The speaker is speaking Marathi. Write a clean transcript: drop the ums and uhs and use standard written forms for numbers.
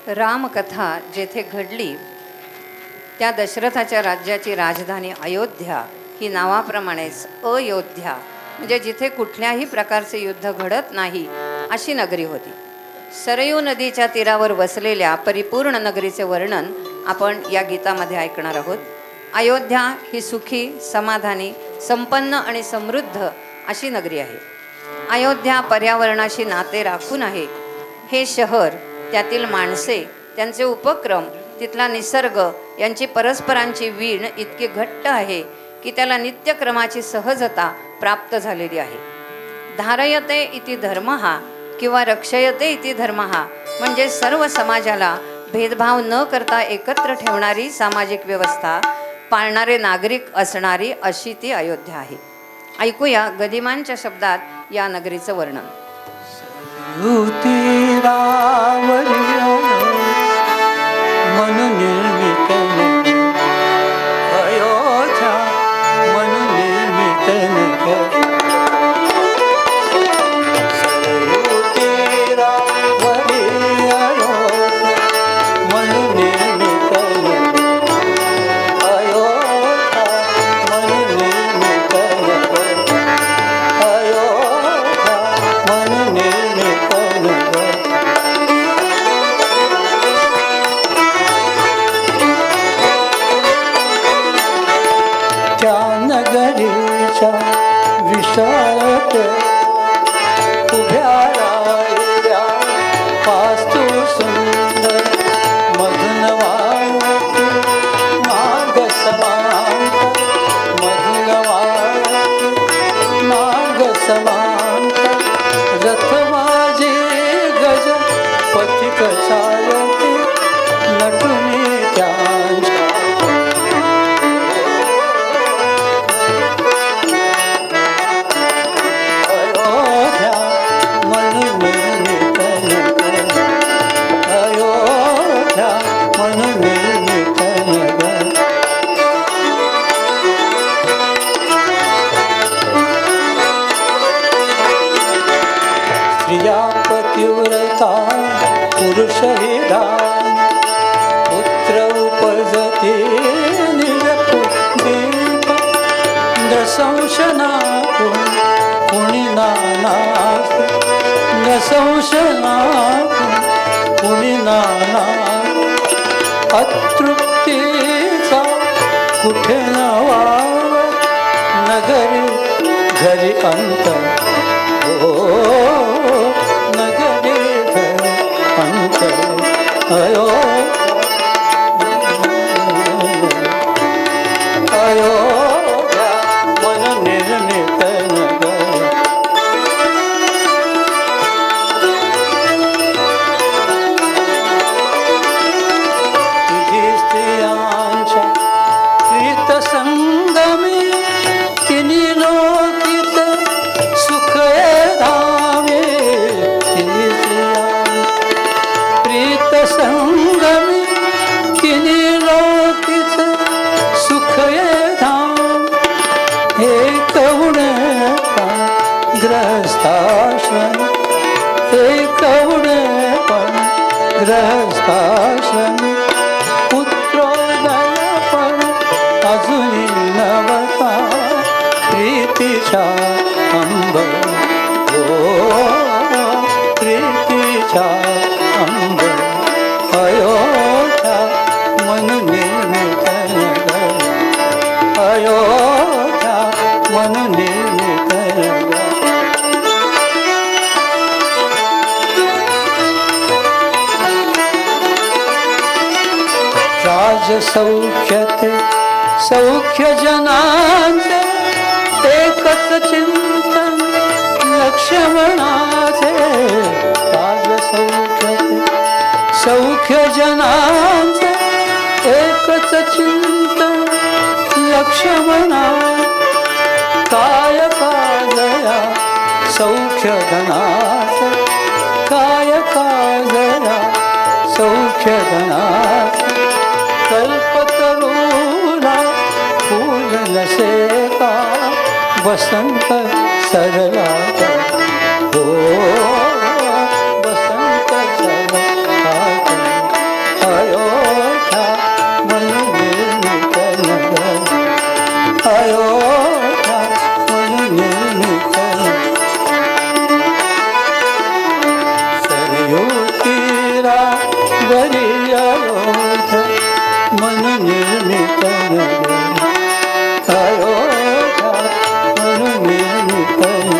रामकथा जेथे घडली त्या दशरथाच्या राज्याची राजधानी अयोध्या ही नावाप्रमाणेच अयोध्या म्हणजे जिथे कुठल्याही प्रकारचे युद्ध घडत नाही अशी नगरी होती. सरयू नदीच्या तीरावर वसलेल्या परिपूर्ण नगरीचे वर्णन आपण या गीतामध्ये ऐकणार आहोत. अयोध्या ही सुखी, समाधानी, संपन्न आणि समृद्ध अशी नगरी आहे. अयोध्या पर्यावरणाशी नाते राखून आहे. हे शहर, त्यातील माणसे, त्यांचे उपक्रम, तिथला निसर्ग यांची परस्परांची वीण इतकी घट्ट आहे की त्याला नित्यक्रमाची सहजता प्राप्त झालेली आहे. धारयते इति धर्मः किंवा रक्षयते इति धर्मः म्हणजे सर्व समाजाला भेदभाव न करता एकत्र ठेवणारी सामाजिक व्यवस्था पाळणारे नागरिक असणारी अशी ती अयोध्या आहे. ऐकूया गदिमांच्या शब्दात या नगरीचं वर्णन. मन निर्मित अयोध्या, मन निर्मित सरयू तीरावरी अयोध्या, मन निर्मित अयोध्या, मन निर्मित अयोध्या, मन निर्मित विशाळत उभ्या राहिल्या वास्तू सुंदर मधुन वाळत मार्ग समांत, मधुन वाळत मार्ग समांत रथ माझे गज पथिक चालते नटुनी त्यांच्या पुरुषहिदान पुत्र उपजते निरकुदीप नृशंसना कुणी नानास, नृशंसना कुणी नाना अतृप्तीचा कुठे न वाव नगरी घरी अंत हो नगरी घरी अंत अयो अयोध्या मन निर्मित नगर. तुझी स्त्रियांच्या प्रीत संगमी तिन्ही लोकित सुख धामे. तिन्ही प्रीत संगमी तिन्ही लोकित सुख धाम. हे कवण ग्रहस्थाश्रम, हे कवण ग्रहस्थाश्रम पुत्रोदय पण अजूनी नवता प्रीतीच्या अंबर हो प्रीतीच्या अंबर अयोध्या मन निर्मित नगर. अयोध्या मन निर्मित नगर. राजसौख्यते सौख्य जनांचे एकच चिंतन लक्ष्मणाचे. राजसौख्यते सौख्य जनांचे एकच चिंतन लक्ष्मणा. काय काजया सौख्य धनाचे, काय काजया सौख्य धनाचे. कल्पतरूला फूल नसे का वसंत सरला हो वसंत सरला. म्हणून निर्मित नगर, अयोध्या म्हणून निर्मित नगर.